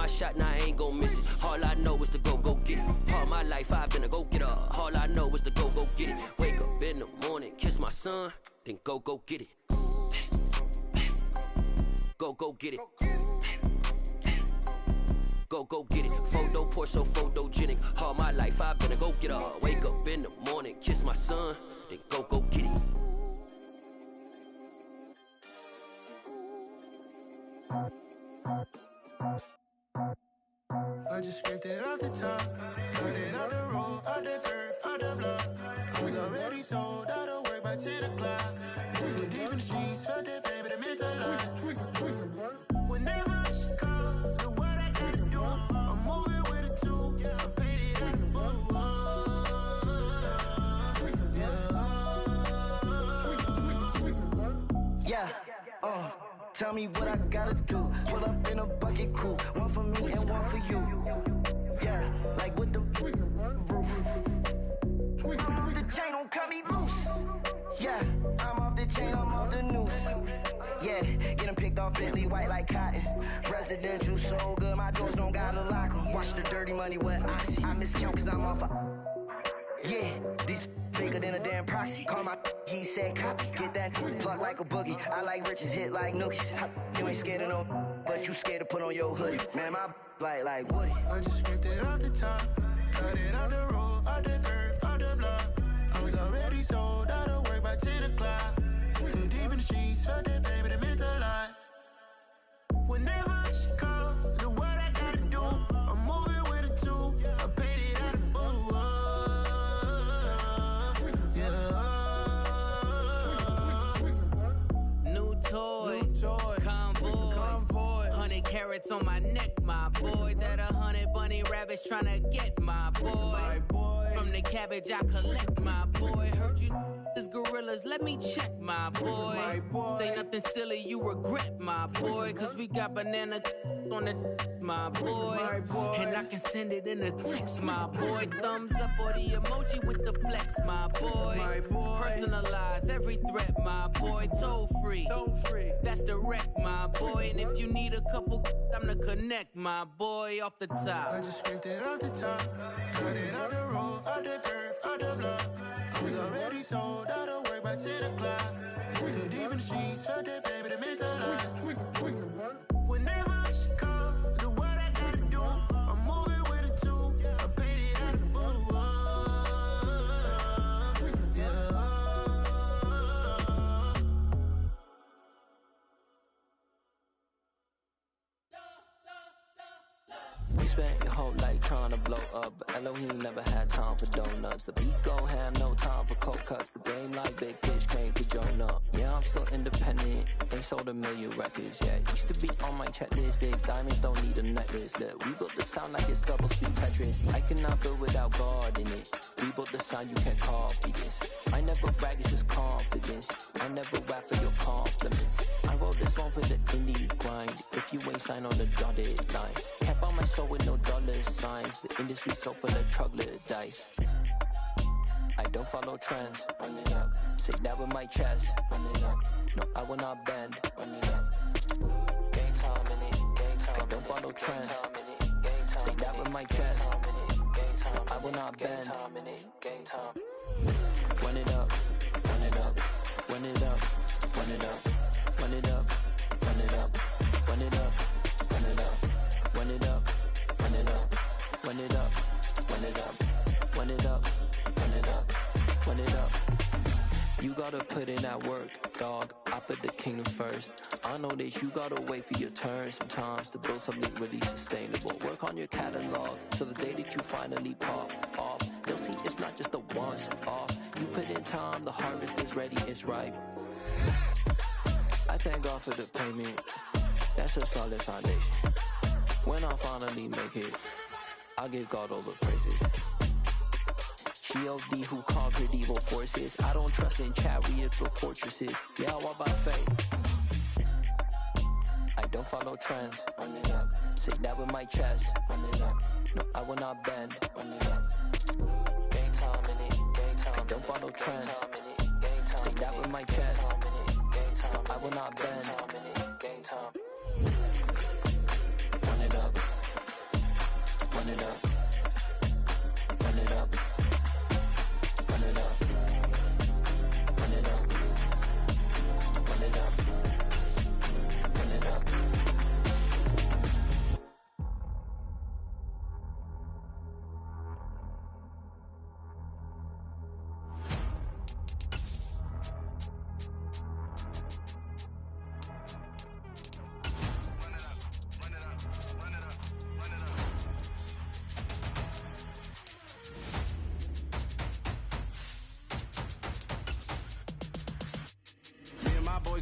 my shot, now I ain't gon' miss it. All I know is to go get it. All my life I've been a go-getter. All I know is to go get it. Wake up in the morning, kiss my son, then go get it. Go get it. Go get it. Photo Porsche, so photogenic. All my life I've been a go-getter. Wake up in the morning, kiss my son, then go get it. I just scraped it off the top, cut it off the road, out the curve, out the block. I was already sold out of work by 10 o'clock. Too deep in the streets, felt that pain, but it meant a lot. Whenever she calls, know what I gotta do. I'm moving with a two, I paid it out the full. Yeah, tell me what I gotta do. Pull up in a bucket crew, one for me and one for you. Yeah, like with the roof. I'm off the chain, don't cut me loose. Yeah, I'm off the chain, I'm off the noose. Yeah, getting picked off Bentley, white like cotton. Residential so good, my doors don't gotta lock 'em. Watch the dirty money with oxy. I miscount cause I'm off yeah, these bigger than a damn proxy. Call my he said copy. Get that plug like a boogie. I like riches, hit like nookies. You ain't scared of no, but you scared to put on your hoodie. Man, my like Woody. I just scraped it off the top, cut it off the road, out the curve, out the block. I was already sold out of work by 10 o'clock. Too deep in the streets, felt that pain, but it meant a lot. Whenever she calls, know what I gotta do. I'm moving with a two, I paid it out of full. Convoy, 100 carats on my neck, my boy. That 100 bunny rabbits tryna get my boy. From the cabbage I collect, my boy. Heard you is gorillas, let me check, my boy. Say nothing silly, you regret, my boy. Cause we got banana on the my boy. And I can send it in a text, my boy. Thumbs up or the emoji with the flex, my boy. Personalize every threat, my boy. Toll free, that's direct, my boy. And if you need a couple, I'm the connect, my boy. Off the top, I just scraped it off the top, cut it off the road, out the curve, out the block. I was already sold out of work by 10 o'clock. Too deep in the streets, felt that pain, but it meant a lot. Whenever she calls, know what I gotta do. I'm moving with a two, I paid it out of full. We spent your whole life trying to blow up, but Elohim never had time for donuts. The beat go ham, no time for cold cuts. The game like big bitch came to join up. Yeah, I'm still independent, ain't sold a million records yet. Used to be on my checklist, big diamonds don't need a necklace. Look, we built the sound like it's double speed Tetris. I cannot build without God in it. We built the sound, you can't copy this. I never brag, it's just confidence. I never rap for your compliments. I wrote this one for the indie grind. If you ain't signed on the dotted line, can't buy my soul with no dollar signs. The industry so full of troglodytes. I don't follow trends. Run it up. Say that with my chest. Run it up. No, I will not bend. Run it up. Game time in it. Game time. I don't follow trends. Say that with my chest. No, I will not bend. Game time. Run it up. Run it up. Run it up. Run it up. Run it up. Run it up. Run it up. Run it up. Run it up. Run it up. Run it up. Run it up. Run it up. Run it up. Run it up. You gotta put in that work, dog. I put the kingdom first. I know that you gotta wait for your turn sometimes to build something really sustainable. Work on your catalog, so the day that you finally pop off, they'll see it's not just a once off. You put in time, the harvest is ready, it's ripe. I thank God for the payment. That's a solid foundation. When I finally make it, I'll give God all the praises. G.O.D. who conquered evil forces. I don't trust in chariots or fortresses. Yeah, I walk by faith. I don't follow trends. Run it up. Say that with my chest. Run it up. No, I will not bend. Run it up. Game time in it. Game time. I don't follow trends. Say that with my chest. No, I will not bend. Game time. Run it up. run it up, run it up, run it up, run it up, run it up, run it up.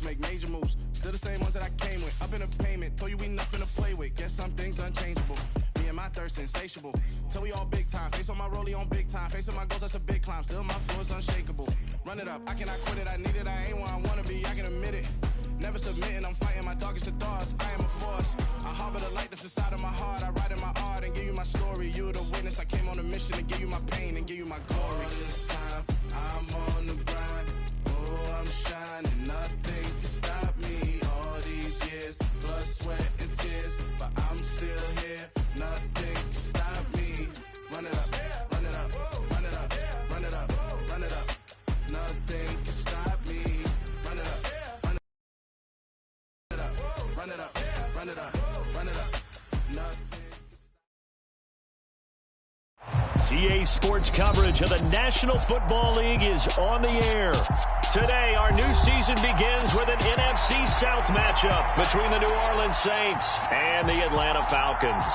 Make major moves, still the same ones that I came with. Up in a payment, told you we nothing to play with. Guess some things unchangeable. Me and my thirst insatiable. Till we all big time. Face on my rollie on big time. Face on my goals, that's a big climb. Still my flow is unshakable. Run it up, I cannot quit it. I need it, I ain't where I wanna be. I can admit it. Never submitting, I'm fighting my darkest of thoughts. I am a force. I harbor the light that's inside of my heart. I write in my art and give you my story. You the witness. I came on a mission to give you my pain and give you my glory. All this time, I'm on the grind. Oh, I'm shining. Nothing can stop me. All these years, blood, sweat, and tears. But I'm still here. Nothing can stop me. Run it up, run it up, run it up, run it up, run it up. Nothing can stop me. Run it up, run it up, run it up, run it up, run it up. Nothing. EA Sports coverage of the National Football League is on the air. Today, our new season begins with an NFC South matchup between the New Orleans Saints and the Atlanta Falcons.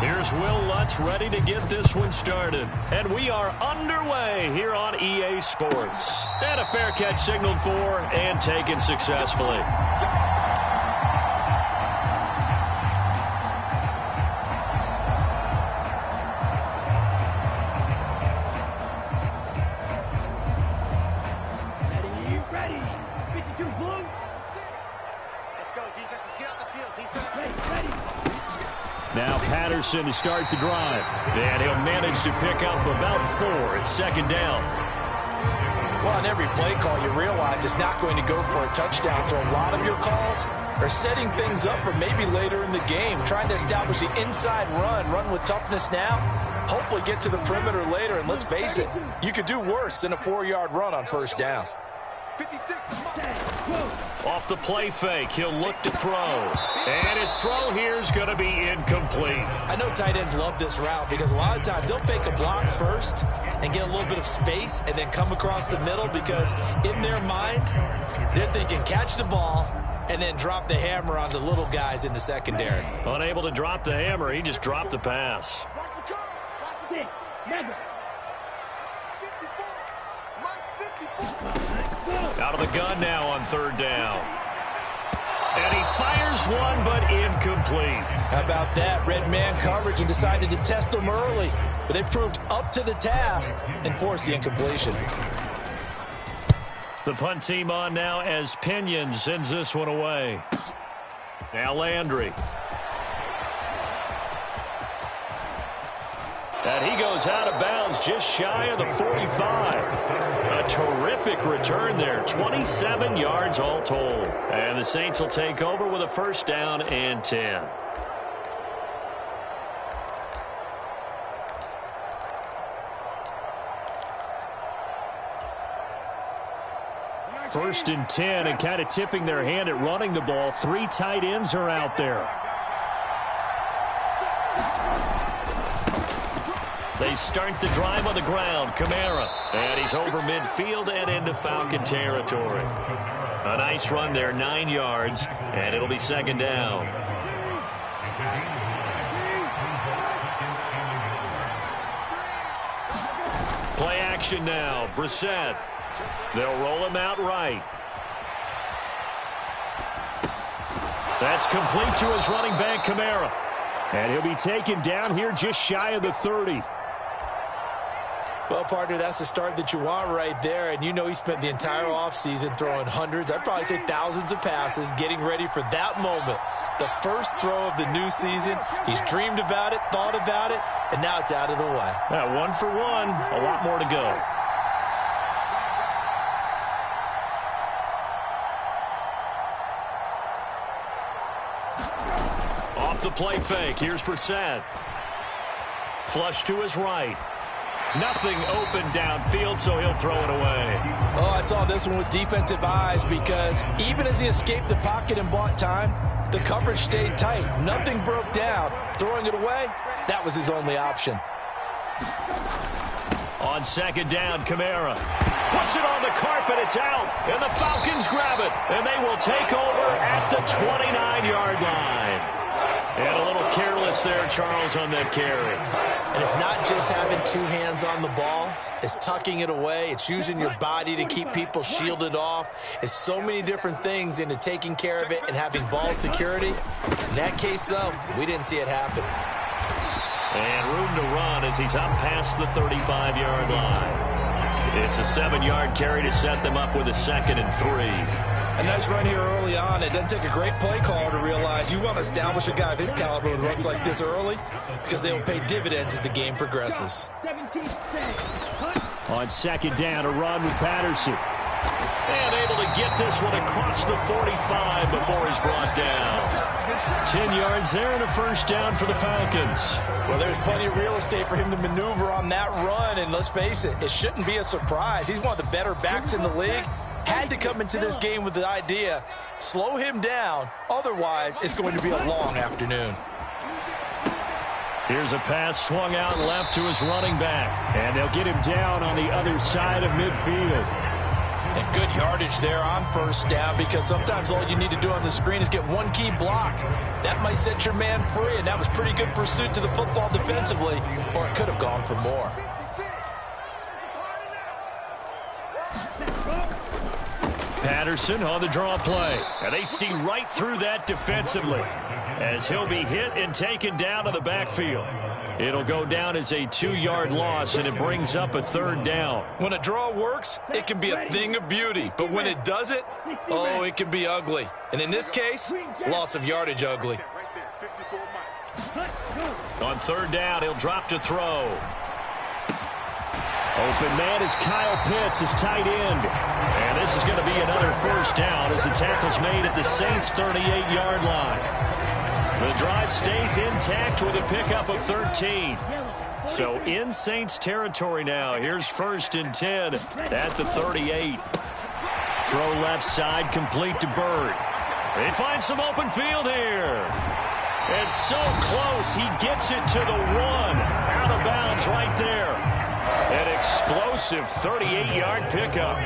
Here's Will Lutz ready to get this one started. And we are underway here on EA Sports. And a fair catch signaled for and taken successfully. Ready. 52 blue. Let's go, defense. Let's get out the field, defense. Ready. Now Patterson to start the drive. And he'll manage to pick up about 4 at second down. Well, on every play call, you realize it's not going to go for a touchdown. So a lot of your calls are setting things up for maybe later in the game, trying to establish the inside run with toughness now, hopefully get to the perimeter later. And let's face it, you could do worse than a 4-yard run on first down. Off the play fake, he'll look to throw. And his throw here is going to be incomplete. I know tight ends love this route because a lot of times they'll fake a block first and get a little bit of space and then come across the middle because in their mind, they're thinking catch the ball and then drop the hammer on the little guys in the secondary. Unable to drop the hammer, he just dropped the pass. Out of the gun now on third down. And he fires one, but incomplete. How about that? Red man coverage and decided to test them early. But they proved up to the task and forced the incompletion. The punt team on now as Pinion sends this one away. Now Landry. And he goes out of bounds just shy of the 45. A terrific return there. 27 yards all told. And the Saints will take over with a first down and 10. First and 10, and kind of tipping their hand at running the ball. 3 tight ends are out there. They start the drive on the ground. Kamara. And he's over midfield and into Falcon territory. A nice run there, 9 yards, and it'll be second down. Play action now. Brissett. They'll roll him out right. That's complete to his running back, Kamara. And he'll be taken down here just shy of the 30. Well, partner, that's the start that you want right there. And you know he spent the entire offseason throwing hundreds, I'd probably say thousands of passes, getting ready for that moment. The first throw of the new season. He's dreamed about it, thought about it, and now it's out of the way. Yeah, 1 for 1. A lot more to go. off the play fake. Here's Brissett. Flush to his right. Nothing open downfield, so he'll throw it away. Oh, I saw this one with defensive eyes because even as he escaped the pocket and bought time, the coverage stayed tight. Nothing broke down. Throwing it away, that was his only option. On second down, Kamara puts it on the carpet. It's out, and the Falcons grab it, and they will take over at the 29-yard line. And a little careless there, Charles, on that carry. And it's not just having two hands on the ball. It's tucking it away. It's using your body to keep people shielded off. It's so many different things into taking care of it and having ball security. In that case, though, we didn't see it happen. And room to run as he's up past the 35-yard line. It's a 7-yard carry to set them up with a 2nd and 3. A nice run here early on. It doesn't take a great play caller to realize you want to establish a guy of his caliber with runs like this early because they will pay dividends as the game progresses. On second down, a run with Patterson. And able to get this one across the 45 before he's brought down. 10 yards there and a first down for the Falcons. Well, there's plenty of real estate for him to maneuver on that run, and let's face it, it shouldn't be a surprise. He's one of the better backs in the league. Had to come into this game with the idea, slow him down, otherwise it's going to be a long afternoon. Here's a pass swung out left to his running back, and they'll get him down on the other side of midfield. And good yardage there on first down because sometimes all you need to do on the screen is get one key block. That might set your man free, and that was pretty good pursuit to the football defensively, or it could have gone for more. Patterson on the draw play. And they see right through that defensively as he'll be hit and taken down to the backfield. It'll go down as a 2-yard loss, and it brings up a 3rd down. When a draw works, it can be a thing of beauty. But when it doesn't, oh, it can be ugly. And in this case, loss of yardage ugly. On 3rd down, he'll drop to throw. Open man is Kyle Pitts, his tight end. And this is going to be another first down as the tackle's made at the Saints' 38-yard line. The drive stays intact with a pickup of 13. So in Saints territory now. Here's 1st and 10 at the 38. Throw left side, complete to Bird. They find some open field here. It's so close. He gets it to the 1. Out of bounds right there. An explosive 38-yard pickup.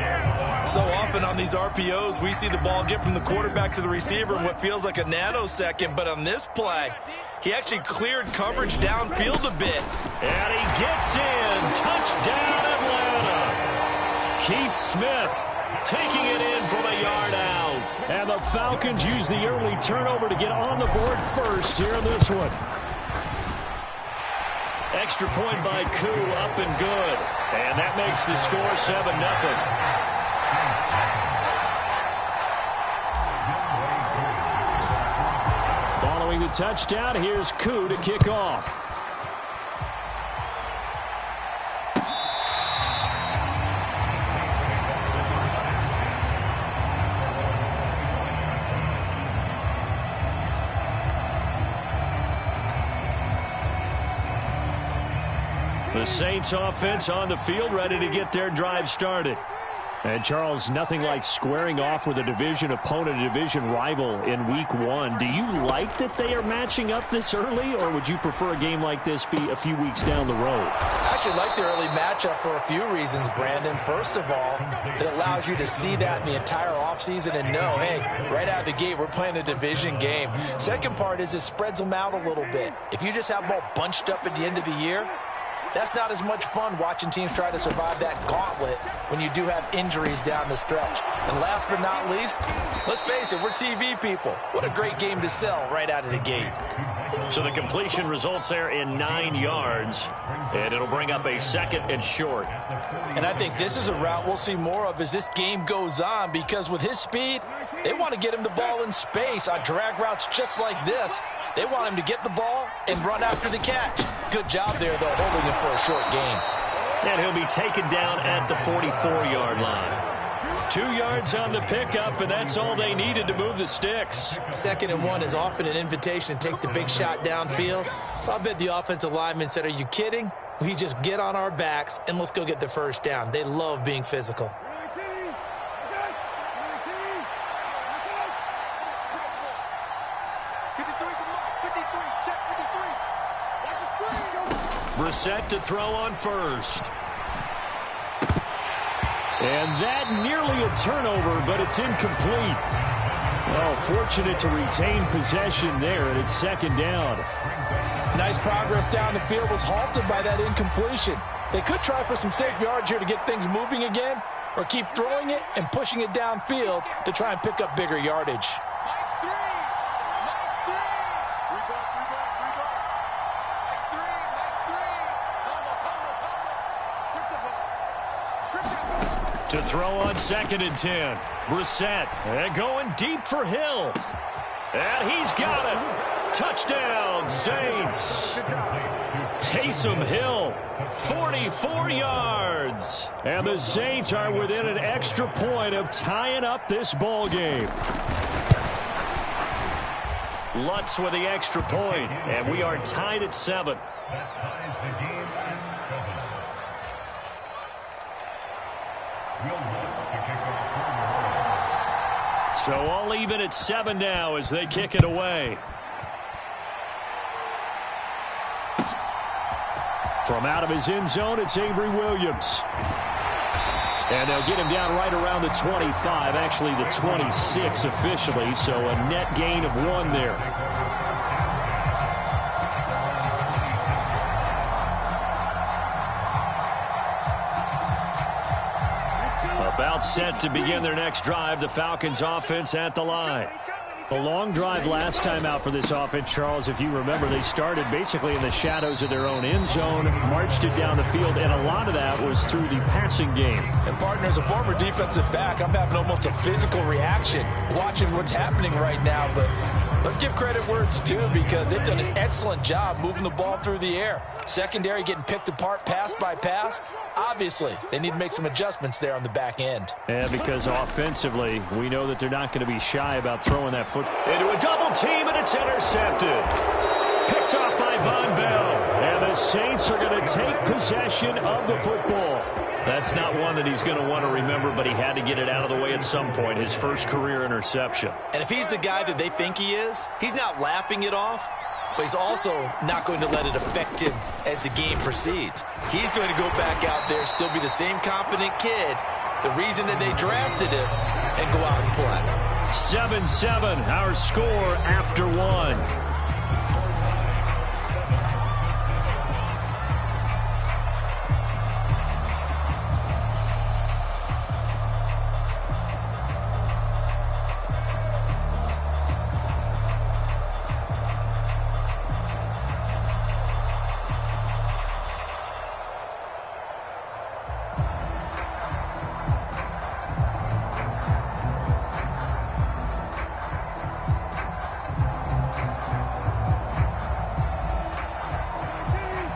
So often on these RPOs, we see the ball get from the quarterback to the receiver in what feels like a nanosecond. But on this play, he actually cleared coverage downfield a bit. And he gets in. Touchdown, Atlanta. Keith Smith taking it in from a yard out. And the Falcons use the early turnover to get on the board first here in this one. Extra point by Koo, up and good. And that makes the score 7-0. Following the touchdown, here's Koo to kick off. The Saints offense on the field, ready to get their drive started. And, Charles, nothing like squaring off with a division opponent, a division rival in Week 1. Do you like that they are matching up this early, or would you prefer a game like this be a few weeks down the road? I actually like the early matchup for a few reasons, Brandon. First of all, it allows you to see that in the entire offseason and know, hey, right out of the gate, we're playing a division game. Second part is it spreads them out a little bit. If you just have them all bunched up at the end of the year, that's not as much fun watching teams try to survive that gauntlet when you do have injuries down the stretch. And last but not least, let's face it, we're TV people. What a great game to sell right out of the gate. So the completion results there in 9 yards, and it'll bring up a 2nd and short. And I think this is a route we'll see more of as this game goes on, because with his speed, they want to get him the ball in space on drag routes just like this. They want him to get the ball and run after the catch. Good job there, though, holding him for a short gain. And he'll be taken down at the 44-yard line. 2 yards on the pickup, and that's all they needed to move the sticks. 2nd and 1 is often an invitation to take the big shot downfield. I bet the offensive lineman said, are you kidding? We just get on our backs and let's go get the first down. They love being physical. Brissett to throw on first. And that nearly a turnover, but it's incomplete. Oh, fortunate to retain possession there, and it's 2nd down. Nice progress down the field was halted by that incompletion. They could try for some safe yards here to get things moving again, or keep throwing it and pushing it downfield to try and pick up bigger yardage. To throw on 2nd and 10. Brissett going deep for Hill. And he's got it. Touchdown, Saints. Taysom Hill, 44 yards. And the Saints are within an extra point of tying up this ball game. Lutz with the extra point, and we are tied at 7. So all even at 7 now as they kick it away. From out of his end zone, it's Avery Williams. And they'll get him down right around the 25, actually the 26 officially, so a net gain of 1 there. About set to begin their next drive, the Falcons offense at the line. The long drive last time out for this offense, Charles, if you remember, they started basically in the shadows of their own end zone, marched it down the field, and a lot of that was through the passing game. And, partner, as a former defensive back, I'm having almost a physical reaction watching what's happening right now. But let's give credit where it's due because they've done an excellent job moving the ball through the air. Secondary getting picked apart pass by pass. Obviously, they need to make some adjustments there on the back end. And because offensively, we know that they're not going to be shy about throwing that foot into a double team, and it's intercepted. Picked off by Von Bell. And the Saints are going to take possession of the football. That's not one that he's going to want to remember, but he had to get it out of the way at some point, his first career interception. And if he's the guy that they think he is, he's not laughing it off. But he's also not going to let it affect him as the game proceeds. He's going to go back out there, still be the same confident kid, the reason that they drafted him, and go out and play. 7-7, our score after 1.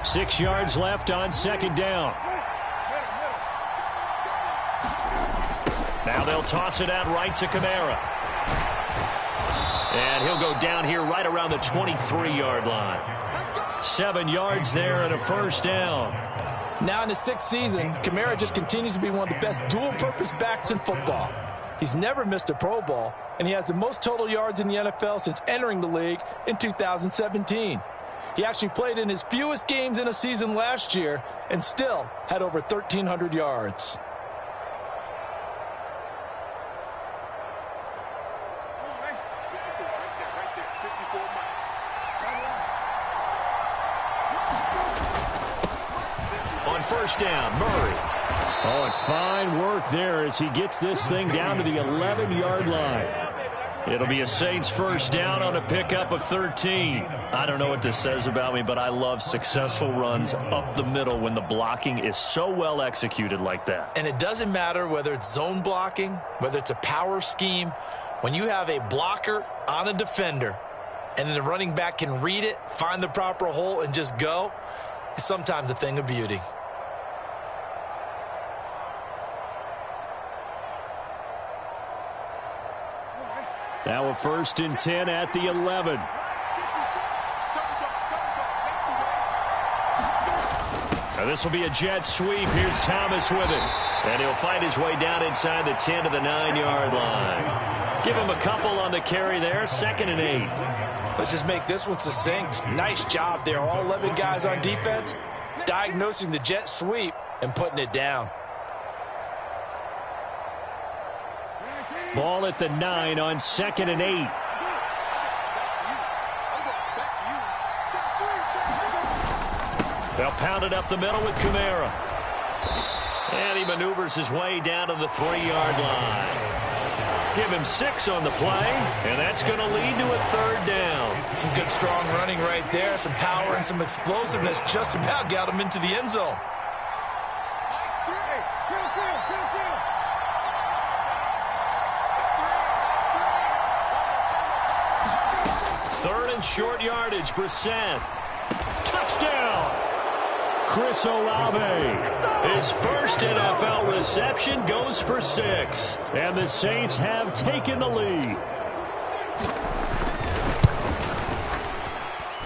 Six yards left on 2nd down. Now they'll toss it out right to Kamara. And he'll go down here right around the 23-yard line. 7 yards there and a first down. Now in his 6th season, Kamara just continues to be one of the best dual-purpose backs in football. He's never missed a Pro Bowl, and he has the most total yards in the NFL since entering the league in 2017. He actually played in his fewest games in a season last year and still had over 1,300 yards. On first down, Murray. Oh, and fine work there as he gets this thing down to the 11-yard line. It'll be a Saints first down on a pickup of 13. I don't know what this says about me, but I love successful runs up the middle when the blocking is so well executed like that. And it doesn't matter whether it's zone blocking, whether it's a power scheme. When you have a blocker on a defender and then the running back can read it, find the proper hole, and just go, it's sometimes a thing of beauty. Now a 1st and 10 at the 11. Now this will be a jet sweep. Here's Thomas with it. And he'll find his way down inside the 10 to the 9-yard line. Give him a couple on the carry there. 2nd and 8. Let's just make this one succinct. Nice job there. All 11 guys on defense diagnosing the jet sweep and putting it down. Ball at the 9 on 2nd and 8. They'll pound it up the middle with Kamara. And he maneuvers his way down to the 3-yard line. Give him 6 on the play, and that's going to lead to a 3rd down. Some good strong running right there. Some power and some explosiveness just about got him into the end zone. Third and short yardage. Brissett. Touchdown. Chris Olave. His first NFL reception goes for 6. And the Saints have taken the lead.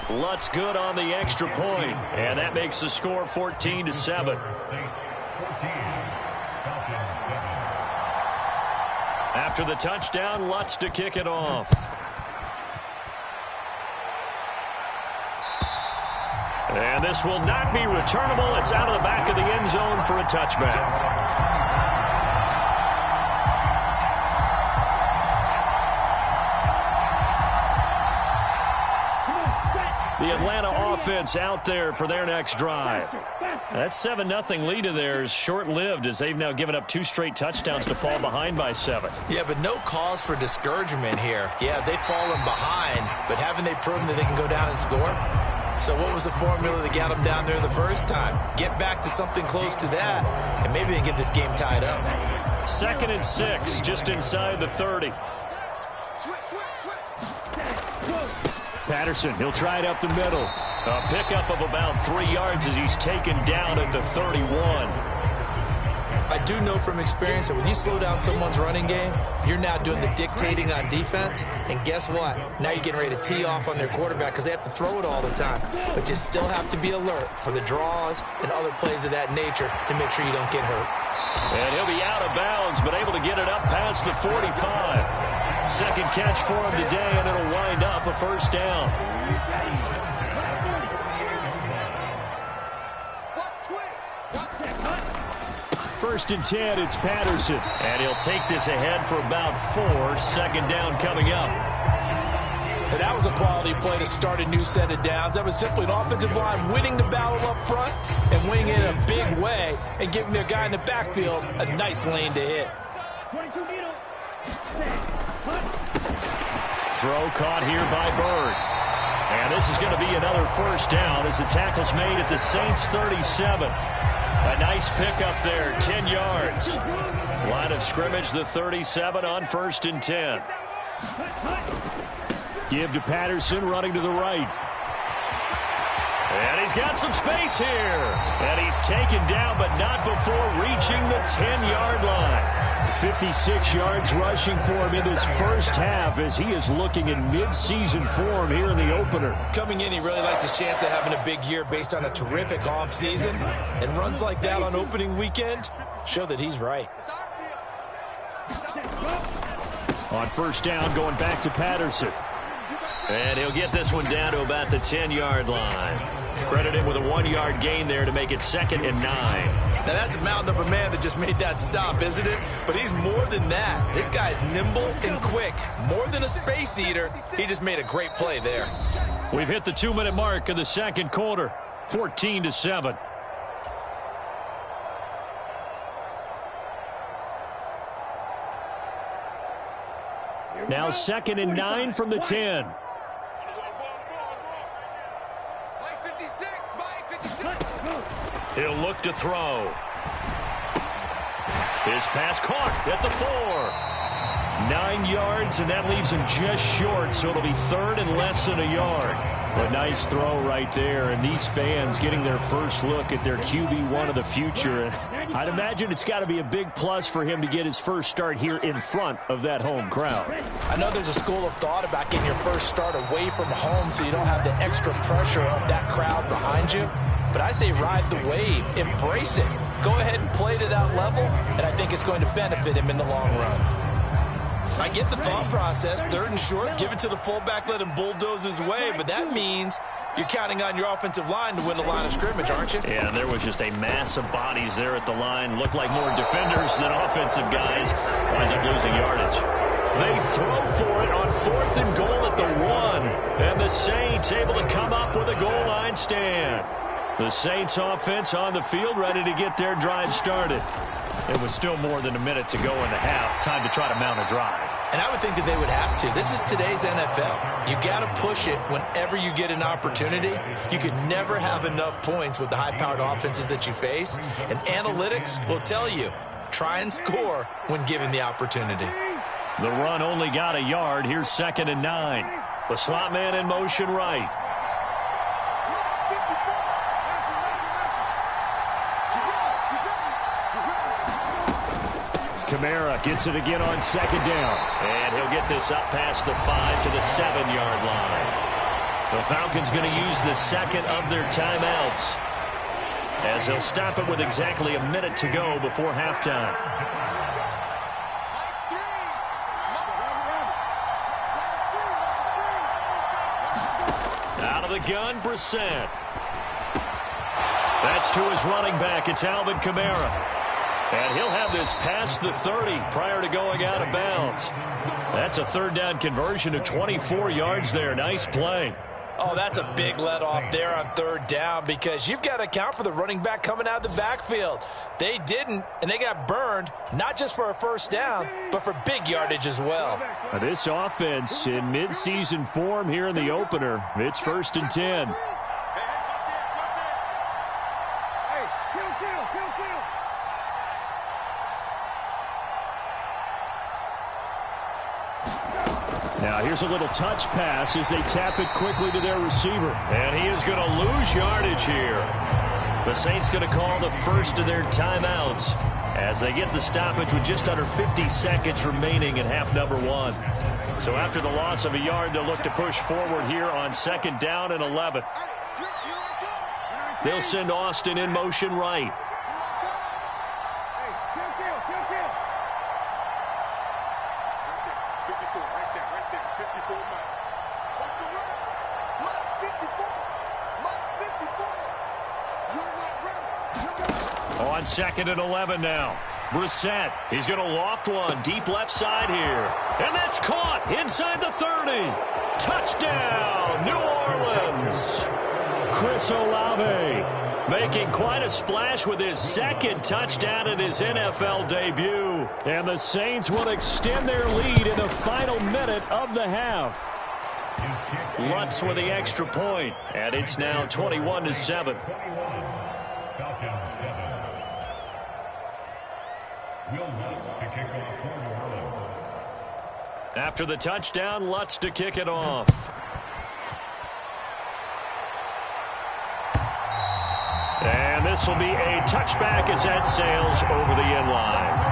Lutz good on the extra point. And that makes the score 14-7. After the touchdown, Lutz to kick it off. And this will not be returnable. It's out of the back of the end zone for a touchback. The Atlanta offense out there for their next drive. That 7-0 lead of theirs short-lived as they've now given up 2 straight touchdowns to fall behind by 7. Yeah, but no cause for discouragement here. Yeah, they've fallen behind, but haven't they proven that they can go down and score? So what was the formula that got them down there the first time? Get back to something close to that, and maybe they can get this game tied up. 2nd and 6, just inside the 30. Patterson, he'll try it up the middle. A pickup of about 3 yards as he's taken down at the 31. I do know from experience that when you slow down someone's running game, you're now doing the dictating on defense. And guess what? Now you're getting ready to tee off on their quarterback because they have to throw it all the time. But you still have to be alert for the draws and other plays of that nature to make sure you don't get hurt. And he'll be out of bounds, but able to get it up past the 45. Second catch for him today, and it'll wind up a 1st down. 1st and 10, it's Patterson. And he'll take this ahead for about 4. 2nd down coming up. And that was a quality play to start a new set of downs. That was simply an offensive line winning the battle up front and winning it in a big way and giving their guy in the backfield a nice lane to hit. Throw caught here by Bird. And this is going to be another 1st down as the tackle's made at the Saints 37. A nice pickup there, 10 yards. Line of scrimmage, the 37 on 1st and 10. Give to Patterson, running to the right. And he's got some space here. And he's taken down, but not before reaching the 10-yard line. 56 yards rushing for him in his first half as he is looking in mid-season form here in the opener. Coming in, he really liked his chance of having a big year based on a terrific offseason. And runs like that on opening weekend show that he's right. On 1st down, going back to Patterson. And he'll get this one down to about the 10-yard line. Credit him with a 1-yard gain there to make it 2nd and 9. Now, that's a mountain of a man that just made that stop, isn't it? But he's more than that. This guy's nimble and quick. More than a space eater. He just made a great play there. We've hit the 2-minute mark of the 2nd quarter. 14-7. Now 2nd and 9 from the 10. He'll look to throw. His pass caught at the 4. 9 yards, and that leaves him just short, so it'll be 3rd and less than a yard. A nice throw right there, and these fans getting their first look at their QB1 of the future. I'd imagine it's got to be a big plus for him to get his first start here in front of that home crowd. I know there's a school of thought about getting your first start away from home so you don't have the extra pressure of that crowd behind you. But I say ride the wave, embrace it. Go ahead and play to that level, and I think it's going to benefit him in the long run. I get the thought process. 3rd and short, give it to the fullback, let him bulldoze his way. But that means you're counting on your offensive line to win the line of scrimmage, aren't you? Yeah, there was just a mass of bodies there at the line. Looked like more defenders than offensive guys. Winds up losing yardage. They throw for it on 4th and goal at the 1. And the Saints able to come up with a goal line stand. The Saints offense on the field ready to get their drive started. It was still more than a minute to go in the half. Time to try to mount a drive. And I would think that they would have to. This is today's NFL. You got to push it whenever you get an opportunity. You could never have enough points with the high-powered offenses that you face. And analytics will tell you, try and score when given the opportunity. The run only got a yard. Here's 2nd and 9. The slot man in motion right. Kamara gets it again on 2nd down. And he'll get this up past the 5 to the 7-yard line. The Falcons going to use the 2nd of their timeouts, as they'll stop it with exactly a minute to go before halftime. Out of the gun, Brissett. That's to his running back. It's Alvin Kamara. And he'll have this past the 30 prior to going out of bounds. That's a 3rd down conversion of 24 yards there. Nice play. Oh, that's a big let off there on 3rd down, because you've got to account for the running back coming out of the backfield. They didn't, and they got burned, not just for a 1st down, but for big yardage as well. This offense in midseason form here in the opener. It's 1st and 10. Now here's a little touch pass as they tap it quickly to their receiver. And he is going to lose yardage here. The Saints going to call the first of their timeouts as they get the stoppage with just under 50 seconds remaining in half number 1. So after the loss of a yard, they'll look to push forward here on 2nd down and 11. They'll send Austin in motion right. On 2nd and 11 now. Brissett, he's going to loft one deep left side here. And that's caught inside the 30. Touchdown, New Orleans. Chris Olave making quite a splash with his 2nd touchdown in his NFL debut. And the Saints will extend their lead in the final minute of the half. Lutz with the extra point, and it's now 21-7. After the touchdown, Lutz to kick it off. And this will be a touchback as that sails over the end line.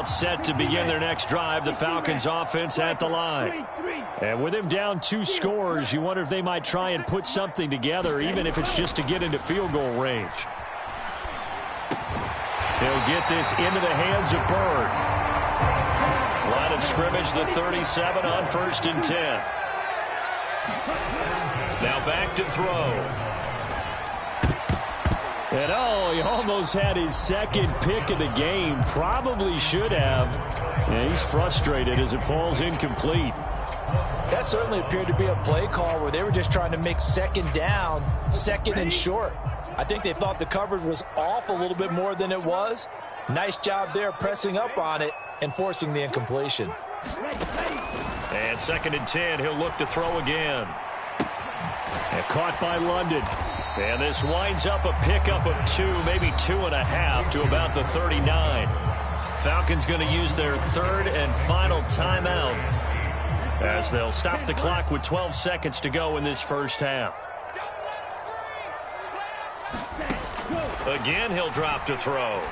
Set to begin their next drive. The Falcons offense at the line. And with him down 2 scores, you wonder if they might try and put something together, even if it's just to get into field goal range. He'll get this into the hands of Bird. Line of scrimmage, the 37 on 1st and 10. Now back to throw. And oh, he almost had his 2nd pick of the game. Probably should have. And he's frustrated as it falls incomplete. That certainly appeared to be a play call where they were just trying to make 2nd down, 2nd and short. I think they thought the coverage was off a little bit more than it was. Nice job there pressing up on it and forcing the incompletion. And 2nd and 10, he'll look to throw again. And caught by London. And this winds up a pickup of 2, maybe 2.5 to about the 39. Falcons going to use their 3rd and final timeout as they'll stop the clock with 12 seconds to go in this first half. Again, he'll drop to throw.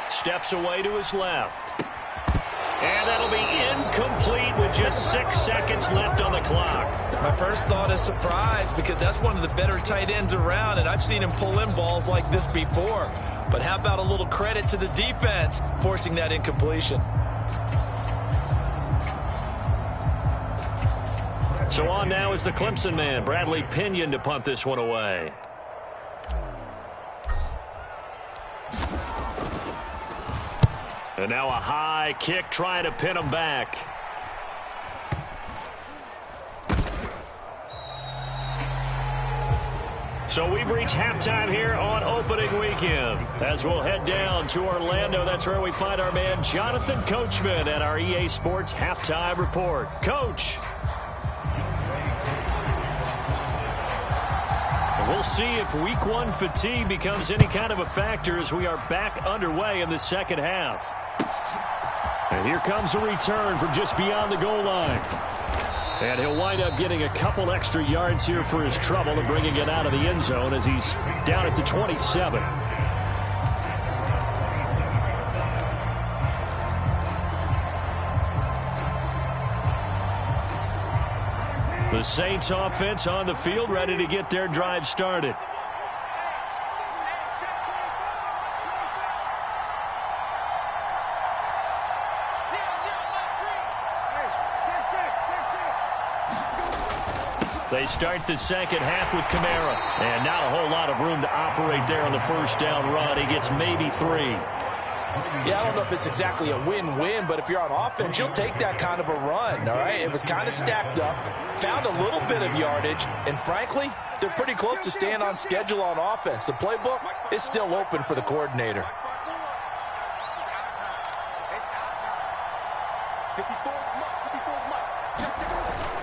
Steps away to his left. And that'll be incomplete with just 6 seconds left on the clock. My first thought is surprise, because that's one of the better tight ends around, and I've seen him pull in balls like this before. But how about a little credit to the defense forcing that incompletion? So on now is the Clemson man, Bradley Pinion, to punt this one away. And now a high kick trying to pin him back. So we've reached halftime here on opening weekend. As we'll head down to Orlando, that's where we find our man Jonathan Coachman at our EA Sports Halftime Report. Coach. We'll see if week 1 fatigue becomes any kind of a factor as we are back underway in the second half. And here comes a return from just beyond the goal line. And he'll wind up getting a couple extra yards here for his trouble and bringing it out of the end zone as he's down at the 27. The Saints offense on the field, ready to get their drive started. They start the second half with Kamara. And not a whole lot of room to operate there on the first down run. He gets maybe 3. Yeah, I don't know if it's exactly a win-win, but if you're on offense, you'll take that kind of a run, all right? It was kind of stacked up, found a little bit of yardage, and frankly, they're pretty close to staying on schedule on offense. The playbook is still open for the coordinator.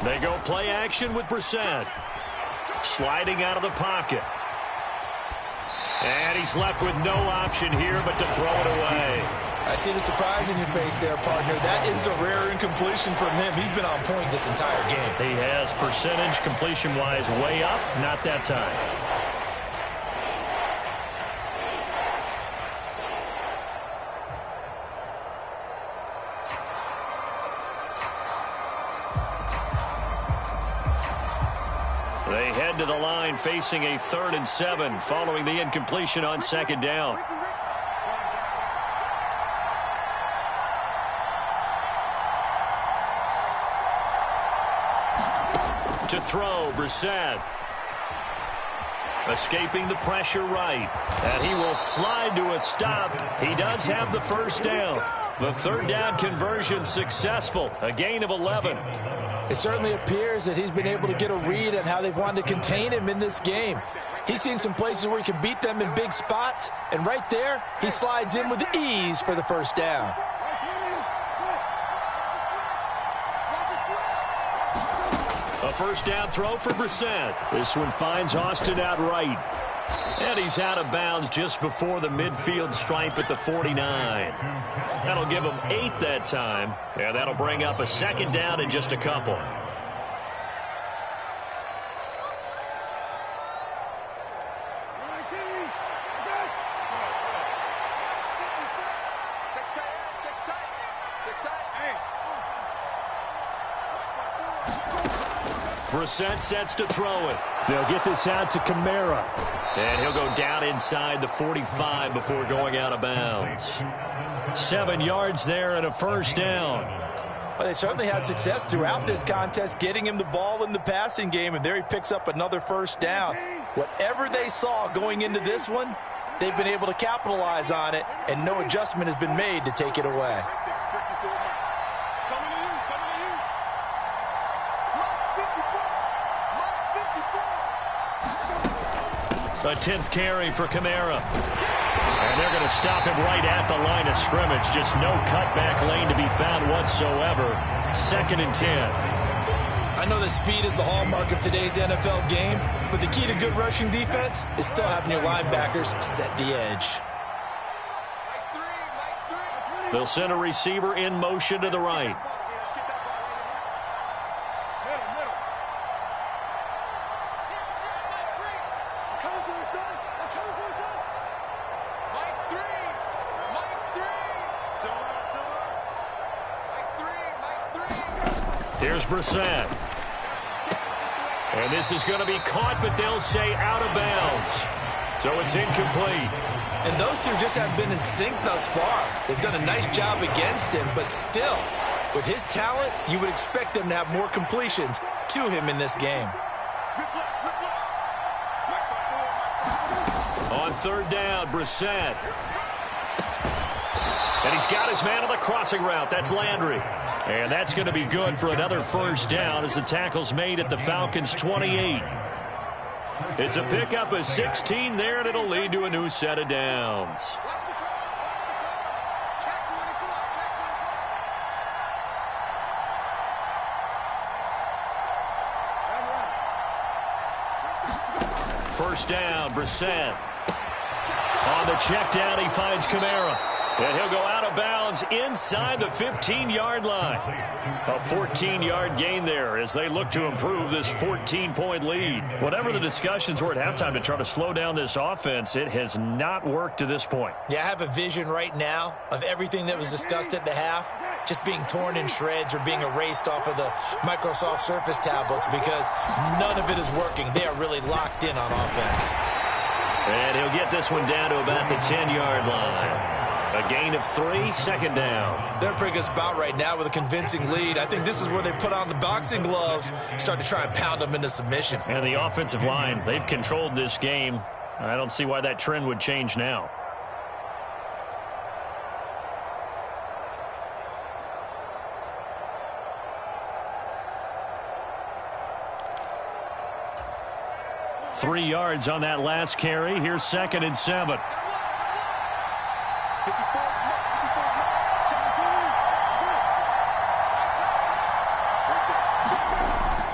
They go play action with Brissett. Sliding out of the pocket. And he's left with no option here but to throw it away. I see the surprise in your face there, partner. That is a rare incompletion from him. He's been on point this entire game. He has percentage completion-wise way up. Not that time. They head to the line facing a 3rd and 7 following the incompletion on 2nd down. To throw, Brissett. Escaping the pressure right. And he will slide to a stop. He does have the first down. The 3rd down conversion successful. A gain of 11. It certainly appears that he's been able to get a read on how they've wanted to contain him in this game. He's seen some places where he can beat them in big spots, and right there, he slides in with ease for the first down. A first down throw for Brissett. This one finds Austin out right. And he's out of bounds just before the midfield stripe at the 49. That'll give him 8 that time. And that'll bring up a 2nd down in just a couple. Brissett sets to throw it. They'll get this out to Kamara. And he'll go down inside the 45 before going out of bounds. 7 yards there and a first down. Well, they certainly had success throughout this contest, getting him the ball in the passing game, and there he picks up another first down. Whatever they saw going into this one, they've been able to capitalize on it, and no adjustment has been made to take it away. A 10th carry for Kamara. And they're going to stop him right at the line of scrimmage. Just no cutback lane to be found whatsoever. 2nd and 10. I know that speed is the hallmark of today's NFL game, but the key to good rushing defense is still having your linebackers set the edge. They'll send a receiver in motion to the right. Here's Brissett. And this is going to be caught, but they'll say out of bounds. So it's incomplete. And those two just haven't been in sync thus far. They've done a nice job against him, but still, with his talent, you would expect them to have more completions to him in this game. On 3rd down, Brissett. And he's got his man on the crossing route. That's Landry. And that's going to be good for another 1st down as the tackle's made at the Falcons' 28. It's a pickup of 16 there, and it'll lead to a new set of downs. First down, Brissett. On the check down, he finds Kamara. And he'll go out of bounds inside the 15-yard line. A 14-yard gain there as they look to improve this 14-point lead. Whatever the discussions were at halftime to try to slow down this offense, it has not worked to this point. Yeah, I have a vision right now of everything that was discussed at the half just being torn in shreds or being erased off of the Microsoft Surface tablets because none of it is working. They are really locked in on offense. And he'll get this one down to about the 10-yard line. A gain of 3, 2nd down. They're in a pretty good spot right now with a convincing lead. I think this is where they put on the boxing gloves, start to try and pound them into submission. And the offensive line, they've controlled this game. I don't see why that trend would change now. Three yards on that last carry. Here's 2nd and 7.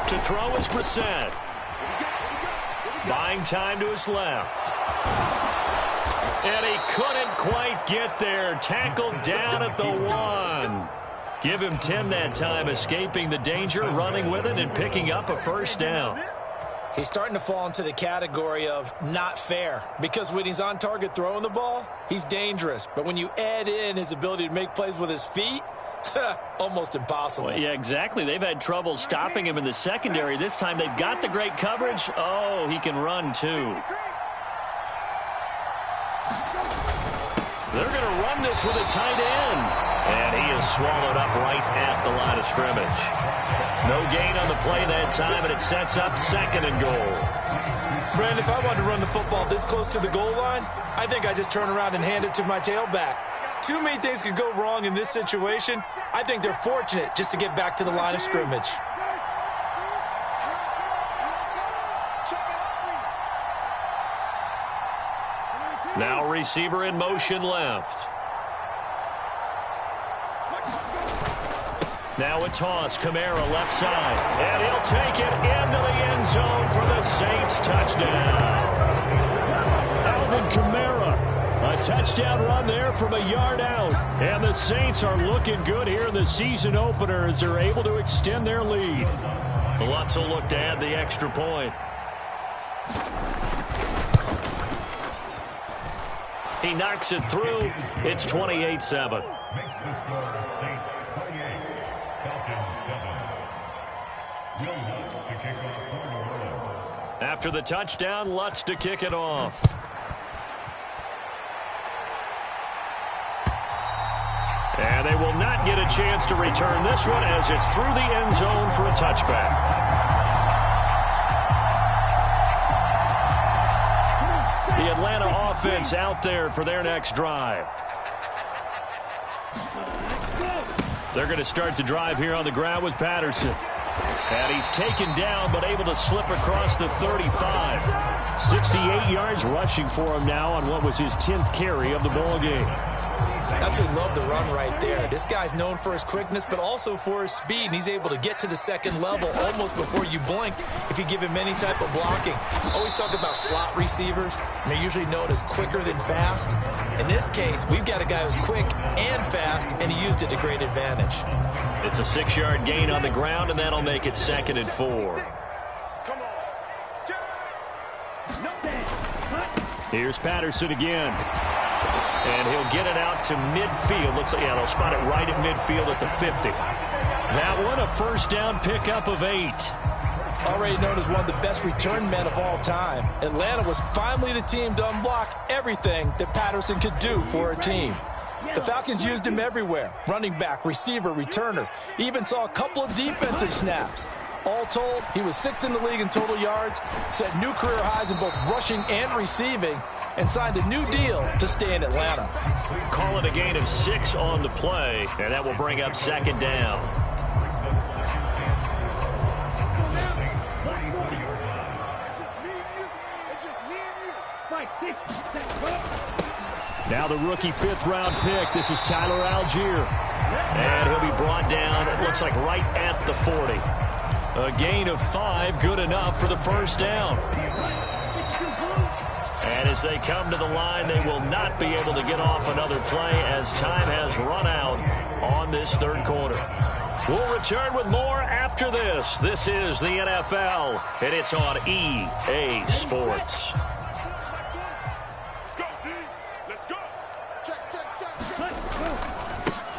To throw is Brissett. Buying time to his left. And he couldn't quite get there. Tackled down at the 1. Give him 10 that time, escaping the danger, running with it, and picking up a 1st down. He's starting to fall into the category of not fair because when he's on target throwing the ball, he's dangerous. But when you add in his ability to make plays with his feet, almost impossible. Well, yeah, exactly. They've had trouble stopping him in the secondary. This time they've got the great coverage. Oh, he can run too. They're going to run this with a tight end. And he is swallowed up right at the line of scrimmage. No gain on the play that time, and it sets up 2nd and goal. Brandon, if I wanted to run the football this close to the goal line, I think I just turn around and hand it to my tailback. Too many things could go wrong in this situation. I think they're fortunate just to get back to the line of scrimmage. Now receiver in motion left. Now a toss, Kamara left side. And he'll take it into the end zone for the Saints touchdown. Alvin Kamara, a touchdown run there from a yard out. And the Saints are looking good here in the season opener as they're able to extend their lead. Lutz will look to add the extra point. He knocks it through. It's 28-7. After the touchdown, Lutz to kick it off. And they will not get a chance to return this one as it's through the end zone for a touchback. The Atlanta offense out there for their next drive. They're going to start the drive here on the ground with Patterson. And he's taken down but able to slip across the 35. 68 yards rushing for him now on what was his 10th carry of the ball game. Absolutely love the run right there. This guy's known for his quickness, but also for his speed, and he's able to get to the second level almost before you blink if you give him any type of blocking. Always talk about slot receivers, and they're usually known as quicker than fast. In this case, we've got a guy who's quick and fast, and he used it to great advantage. It's a 6-yard gain on the ground, and that'll make it 2nd and 4. Here's Patterson again. And he'll get it out to midfield. Looks like, yeah, they'll spot it right at midfield at the 50. That one, a first down pickup of 8. Already known as one of the best return men of all time, Atlanta was finally the team to unblock everything that Patterson could do for a team. The Falcons used him everywhere. Running back, receiver, returner. Even saw a couple of defensive snaps. All told, he was 6th in the league in total yards, set new career highs in both rushing and receiving, and signed a new deal to stay in Atlanta. Call it a gain of 6 on the play, and that will bring up 2nd down. Now the rookie 5th-round pick. This is Tyler Algier. And he'll be brought down, it looks like right at the 40. A gain of 5, good enough for the first down. And as they come to the line, they will not be able to get off another play as time has run out on this 3rd quarter. We'll return with more after this. This is the NFL, and it's on EA Sports.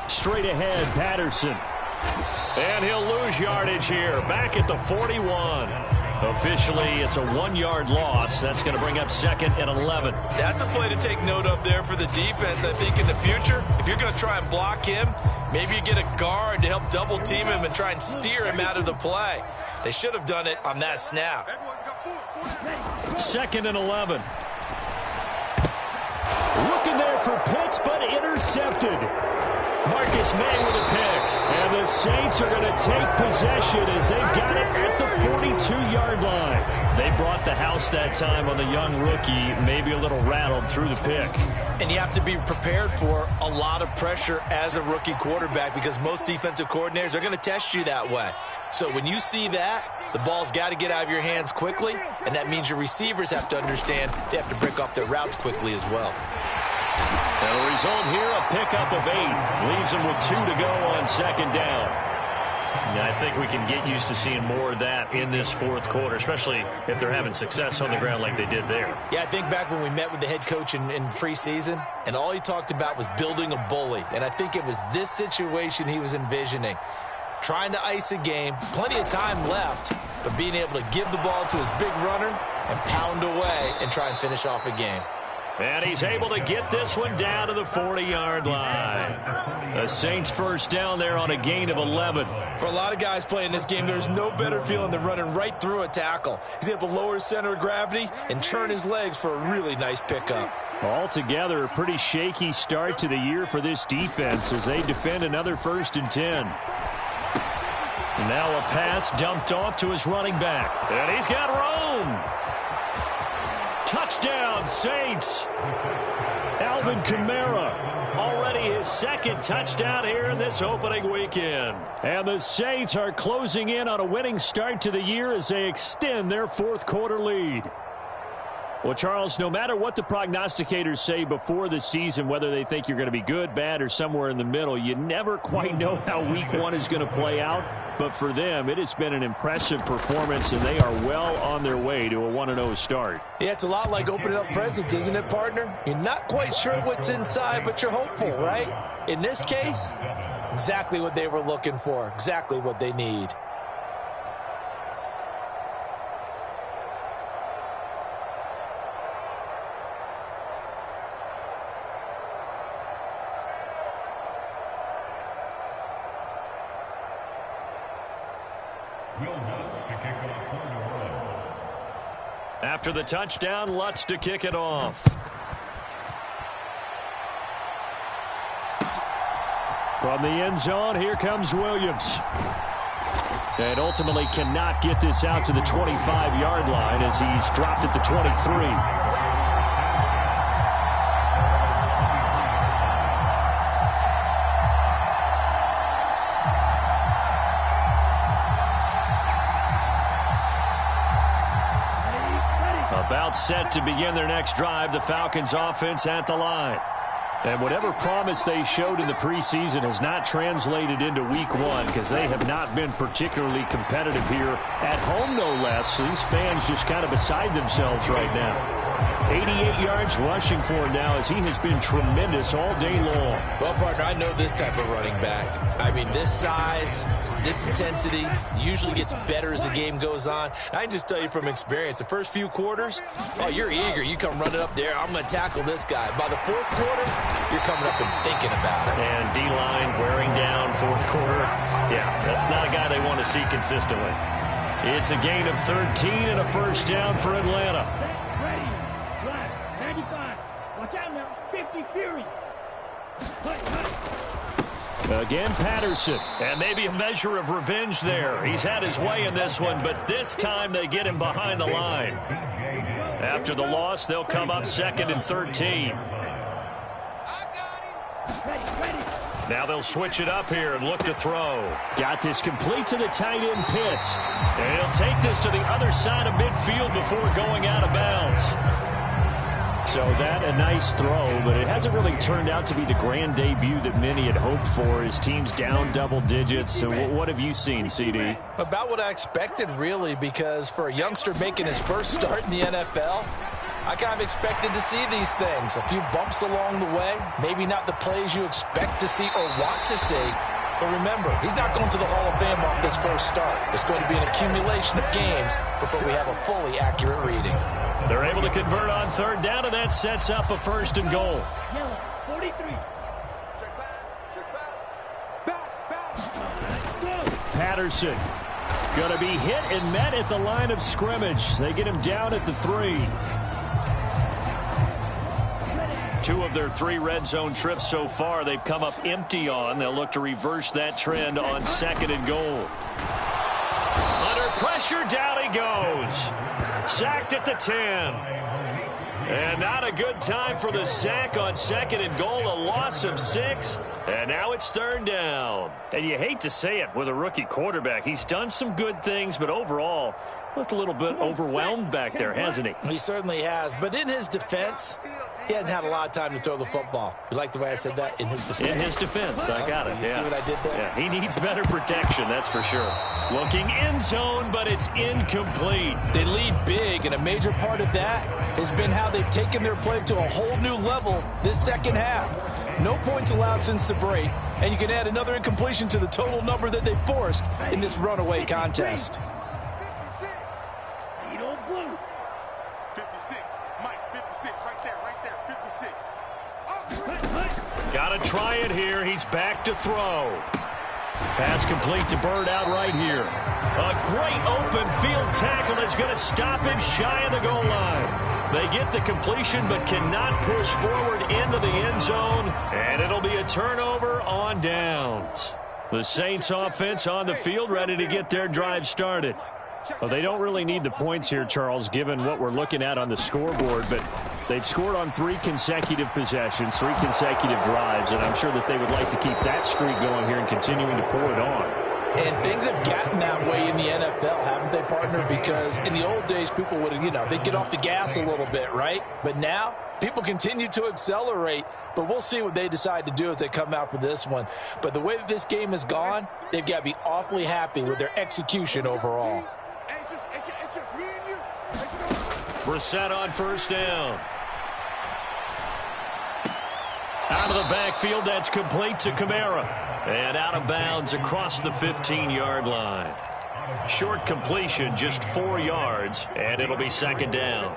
Straight ahead, Patterson. And he'll lose yardage here, back at the 41. Officially, it's a 1-yard loss. That's going to bring up 2nd and 11. That's a play to take note of there for the defense, I think, in the future. If you're going to try and block him, maybe you get a guard to help double team him and try and steer him out of the play. They should have done it on that snap. 2nd and 11. Looking there for Pitts, but intercepted. Marcus May with a pick. And the Saints are going to take possession as they've got it at the 42-yard line. They brought the house that time on the young rookie, maybe a little rattled through the pick. And you have to be prepared for a lot of pressure as a rookie quarterback because most defensive coordinators are going to test you that way. So when you see that, the ball's got to get out of your hands quickly, and that means your receivers have to understand they have to break off their routes quickly as well. And the result here, a pickup of 8. Leaves them with 2 to go on 2nd down. And I think we can get used to seeing more of that in this 4th quarter, especially if they're having success on the ground like they did there. Yeah, I think back when we met with the head coach in preseason, and all he talked about was building a bully. And I think it was this situation he was envisioning. Trying to ice a game, plenty of time left, but being able to give the ball to his big runner and pound away and try and finish off a game. And he's able to get this one down to the 40-yard line. The Saints first down there on a gain of 11. For a lot of guys playing this game, there's no better feeling than running right through a tackle. He's able to lower his center of gravity and churn his legs for a really nice pickup. Altogether, a pretty shaky start to the year for this defense as they defend another 1st and 10. Now a pass dumped off to his running back. And he's got room. Touchdown, Saints. Alvin Kamara, already his 2nd touchdown here in this opening weekend. And the Saints are closing in on a winning start to the year as they extend their 4th quarter lead. Well, Charles, no matter what the prognosticators say before the season, whether they think you're going to be good, bad, or somewhere in the middle, you never quite know how week 1 is going to play out. But for them, it has been an impressive performance, and they are well on their way to a 1-0 start. Yeah, it's a lot like opening up presents, isn't it, partner? You're not quite sure what's inside, but you're hopeful, right? In this case, exactly what they were looking for, exactly what they need. After the touchdown, Lutz to kick it off. From the end zone, here comes Williams. And ultimately cannot get this out to the 25-yard line as he's dropped at the 23. About set to begin their next drive, the Falcons offense at the line. And whatever promise they showed in the preseason has not translated into week one because they have not been particularly competitive here at home, no less. These fans just kind of beside themselves right now. 88 yards rushing for him now as he has been tremendous all day long. Well, partner, I know this type of running back. I mean, this size, this intensity usually gets better as the game goes on. And I can just tell you from experience, the first few quarters, oh, you're eager. You come running up there, I'm going to tackle this guy. By the fourth quarter, you're coming up and thinking about it. And D-line wearing down fourth quarter. Yeah, that's not a guy they want to see consistently. It's a gain of 13 and a first down for Atlanta. Again, Patterson. And maybe a measure of revenge there. He's had his way in this one, but this time they get him behind the line. After the loss, they'll come up 2nd and 13. Now they'll switch it up here and look to throw. Got this complete to the tight end Pitts. And he'll take this to the other side of midfield before going out of bounds. So that a nice throw, but it hasn't really turned out to be the grand debut that many had hoped for. His team's down double digits. So what have you seen, CD? About what I expected, really, because for a youngster making his first start in the NFL, I kind of expected to see these things. A few bumps along the way, maybe not the plays you expect to see or want to see. But remember, he's not going to the Hall of Fame off this first start. It's going to be an accumulation of games before we have a fully accurate reading. They're able to convert on third down, and that sets up a 1st and goal. 43. Patterson going to be hit and met at the line of scrimmage. They get him down at the 3. 2 of their 3 red zone trips so far they've come up empty on. They'll look to reverse that trend on 2nd and goal. Under pressure, down he goes. Sacked at the 10. And not a good time for the sack on 2nd and goal. A loss of 6. And now it's 3rd down. And you hate to say it with a rookie quarterback. He's done some good things, but overall looked a little bit overwhelmed back there, hasn't he? He certainly has. But in his defense, he hasn't had a lot of time to throw the football. You like the way I said that? In his defense. In his defense. I got it. You see what I did there? Yeah, he needs better protection, that's for sure. Looking end zone, but it's incomplete. They lead big, and a major part of that has been how they've taken their play to a whole new level this second half. No points allowed since the break, and you can add another incompletion to the total number that they forced in this runaway contest. 56, Mike, 56, right there, 56. Got to try it here. He's back to throw. Pass complete to Bird out right here. A great open field tackle is going to stop him shy of the goal line. They get the completion but cannot push forward into the end zone, and it'll be a turnover on downs. The Saints offense on the field ready to get their drive started. Well, they don't really need the points here, Charles, given what we're looking at on the scoreboard, but they've scored on 3 consecutive possessions, 3 consecutive drives, and I'm sure that they would like to keep that streak going here and continuing to pour it on. And things have gotten that way in the NFL, haven't they, partner? Because in the old days, people would, they'd get off the gas a little bit, right? But now, people continue to accelerate, but we'll see what they decide to do as they come out for this one. But the way that this game has gone, they've got to be awfully happy with their execution overall. It's just me and you. Brissett on first down. Out of the backfield, that's complete to Kamara. And out of bounds across the 15-yard line. Short completion, just 4 yards, and it'll be 2nd down.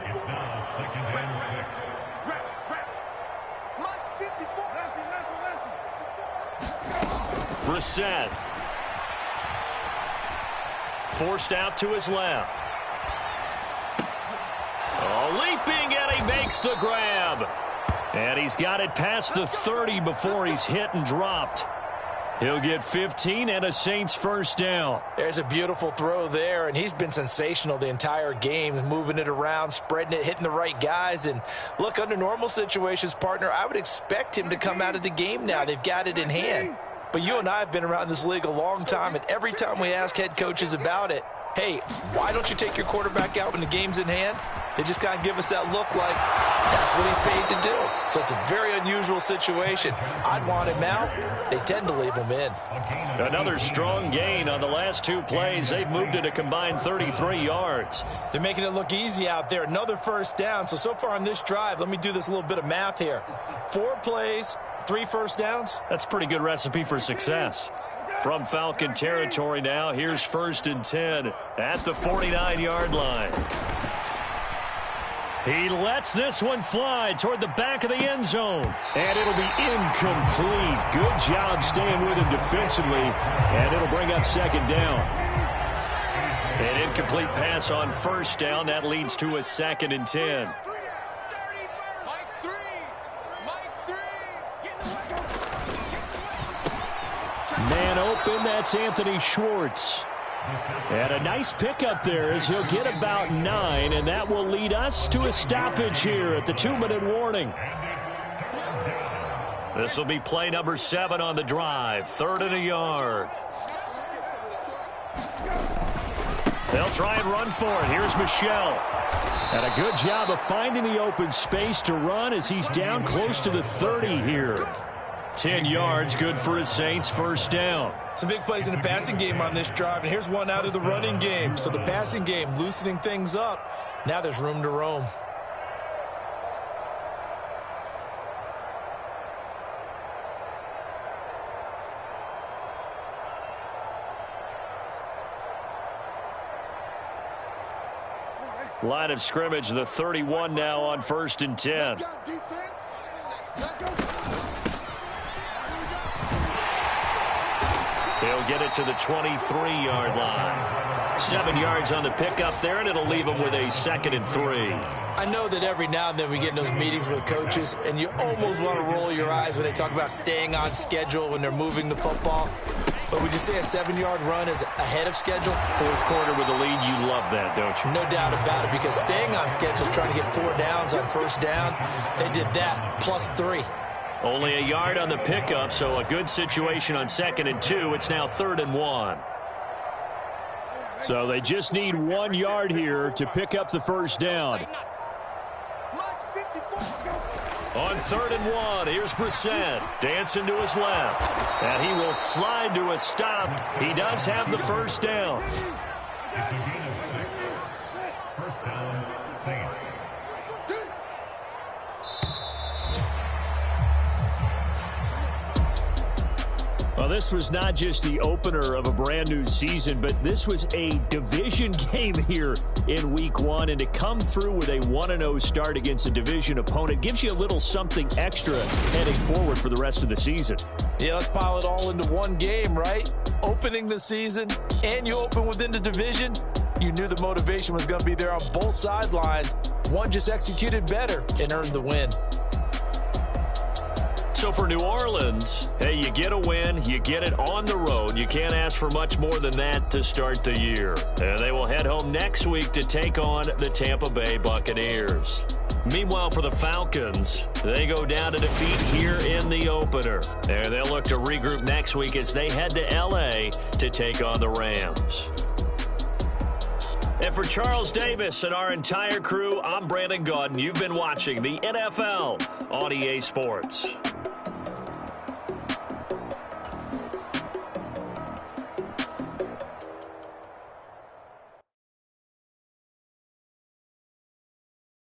Brissett. Forced out to his left. Oh, leaping, and he makes the grab. And he's got it past the 30 before he's hit and dropped. He'll get 15 and a Saints first down. There's a beautiful throw there, and he's been sensational the entire game, moving it around, spreading it, hitting the right guys. And look, under normal situations, partner, I would expect him to come out of the game now. They've got it in hand. But you and I have been around this league a long time, and every time we ask head coaches about it, hey, why don't you take your quarterback out when the game's in hand? They just kind of give us that look like that's what he's paid to do. So it's a very unusual situation. I'd want him out. They tend to leave him in. Another strong gain on the last 2 plays. They've moved it a combined 33 yards. They're making it look easy out there. Another first down. So far on this drive, let me do this little bit of math here. 4 plays, 3 first downs. That's a pretty good recipe for success. From Falcon territory now, here's 1st and 10 at the 49-yard line. He lets this one fly toward the back of the end zone. And it'll be incomplete. Good job staying with him defensively. And it'll bring up 2nd down. An incomplete pass on 1st down. That leads to a 2nd and 10. Man open, that's Anthony Schwartz. And a nice pickup there as he'll get about 9, and that will lead us to a stoppage here at the 2-minute warning. This will be play number 7 on the drive, 3rd and a yard. They'll try and run for it. Here's Michel. And a good job of finding the open space to run as he's down close to the 30 here. 10 yards, good for his Saints, 1st down. Some big plays in the passing game on this drive, and here's one out of the running game. So the passing game loosening things up. Now there's room to roam. Line of scrimmage, the 31 now on 1st and 10. He'll get it to the 23-yard line. 7 yards on the pickup there, and it'll leave him with a 2nd and 3. I know that every now and then we get in those meetings with coaches, and you almost want to roll your eyes when they talk about staying on schedule when they're moving the football. But would you say a 7-yard run is ahead of schedule? 4th quarter with a lead, you love that, don't you? No doubt about it, because staying on schedule is trying to get 4 downs on 1st down. They did that, plus 3. Only a yard on the pickup, so a good situation on 2nd and 2. It's now 3rd and 1. So they just need 1 yard here to pick up the 1st down. On 3rd and 1, here's Brissett. Dancing to his left. And he will slide to a stop. He does have the 1st down. Well, this was not just the opener of a brand new season, but this was a division game here in week 1. And to come through with a 1-0 start against a division opponent gives you a little something extra heading forward for the rest of the season. Yeah, let's pile it all into one game, right? Opening the season, and you open within the division. You knew the motivation was going to be there on both sidelines. One just executed better and earned the win. So for New Orleans, hey, you get a win, you get it on the road. You can't ask for much more than that to start the year. And they will head home next week to take on the Tampa Bay Buccaneers. Meanwhile, for the Falcons, they go down to defeat here in the opener. And they'll look to regroup next week as they head to L.A. to take on the Rams. And for Charles Davis and our entire crew, I'm Brandon Gaudin. You've been watching the NFL on EA Sports.